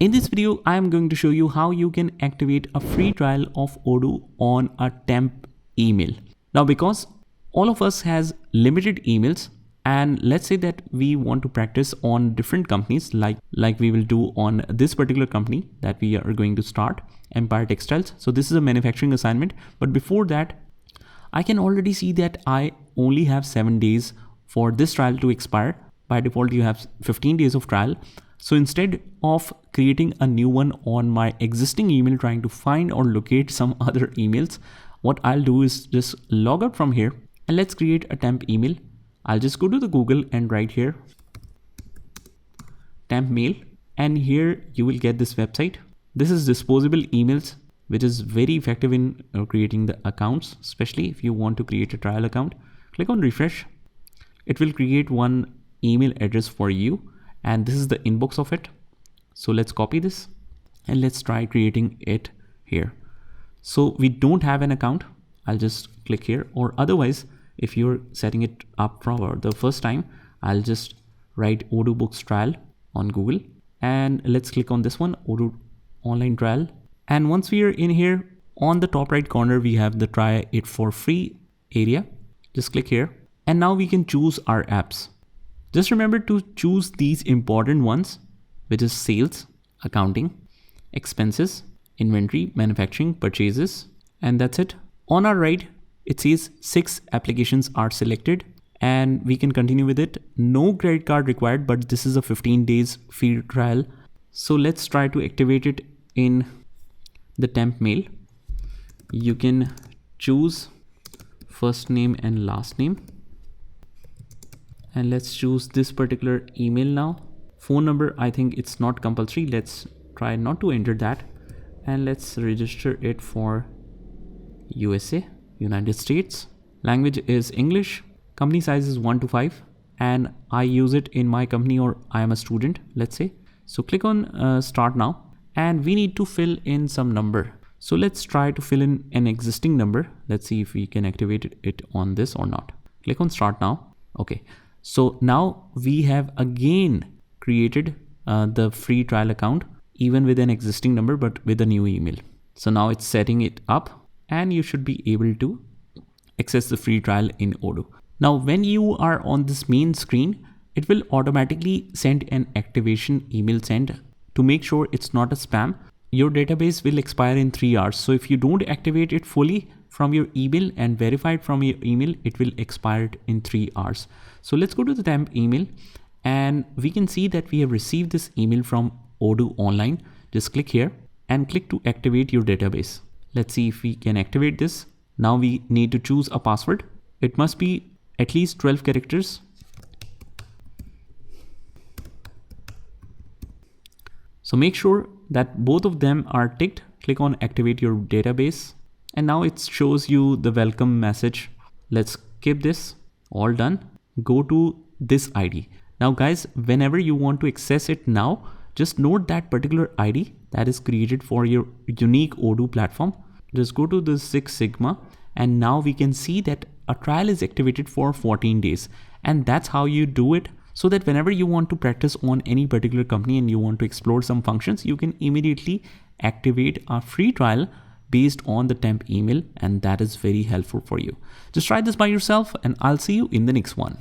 In this video, I am going to show you how you can activate a free trial of Odoo on a temp email. Now, because all of us has limited emails, and let's say that we want to practice on different companies like we will do on this particular company that we are going to start, Empire Textiles. So this is a manufacturing assignment. But before that, I can already see that I only have 7 days for this trial to expire. By default, you have 15 days of trial. So instead of creating a new one on my existing email, trying to find or locate some other emails, what I'll do is just log out from here and let's create a temp email. I'll just go to the Google and write here temp mail, and here you will get this website. This is disposable emails, which is very effective in creating the accounts, especially if you want to create a trial account. Click on refresh. It will create one email address for you, and this is the inbox of it. So let's copy this and let's try creating it here. So we don't have an account. I'll just click here, or otherwise, if you're setting it up for the first time, I'll just write Odoo Books trial on Google, and let's click on this one, Odoo online trial. And once we are in here, on the top right corner, we have the try it for free area. Just click here, and now we can choose our apps. Just remember to choose these important ones, which is sales, accounting, expenses, inventory, manufacturing, purchases, and that's it. On our right, it says 6 applications are selected, and we can continue with it. No credit card required, but this is a 15 days free trial. So let's try to activate it in the temp mail. You can choose first name and last name. And let's choose this particular email now. Phone number, I think it's not compulsory. Let's try not to enter that. And let's register it for USA, United States. Language is English. Company size is 1 to 5. And I use it in my company, or I am a student, let's say. So click on start now. And we need to fill in some number. So let's try to fill in an existing number. Let's see if we can activate it on this or not. Click on start now. Okay. So now we have again created the free trial account, even with an existing number, but with a new email. So now it's setting it up, and you should be able to access the free trial in Odoo. Now, when you are on this main screen, it will automatically send an activation email send to make sure it's not a spam. Your database will expire in 3 hours. So if you don't activate it fully from your email and verify it from your email, it will expire in 3 hours. So let's go to the temp email, and we can see that we have received this email from Odoo Online. Just click here and click to activate your database. Let's see if we can activate this. Now we need to choose a password. It must be at least 12 characters. So make sure that both of them are ticked. Click on activate your database. And now it shows you the welcome message. Let's skip this. All done. Go to this ID. Now guys, whenever you want to access it now, just note that particular ID that is created for your unique Odoo platform. Just go to the 6 Sigma, and now we can see that a trial is activated for 14 days. And that's how you do it, so that whenever you want to practice on any particular company and you want to explore some functions, you can immediately activate a free trial based on the temp email, and that is very helpful for you. Just try this by yourself, and I'll see you in the next one.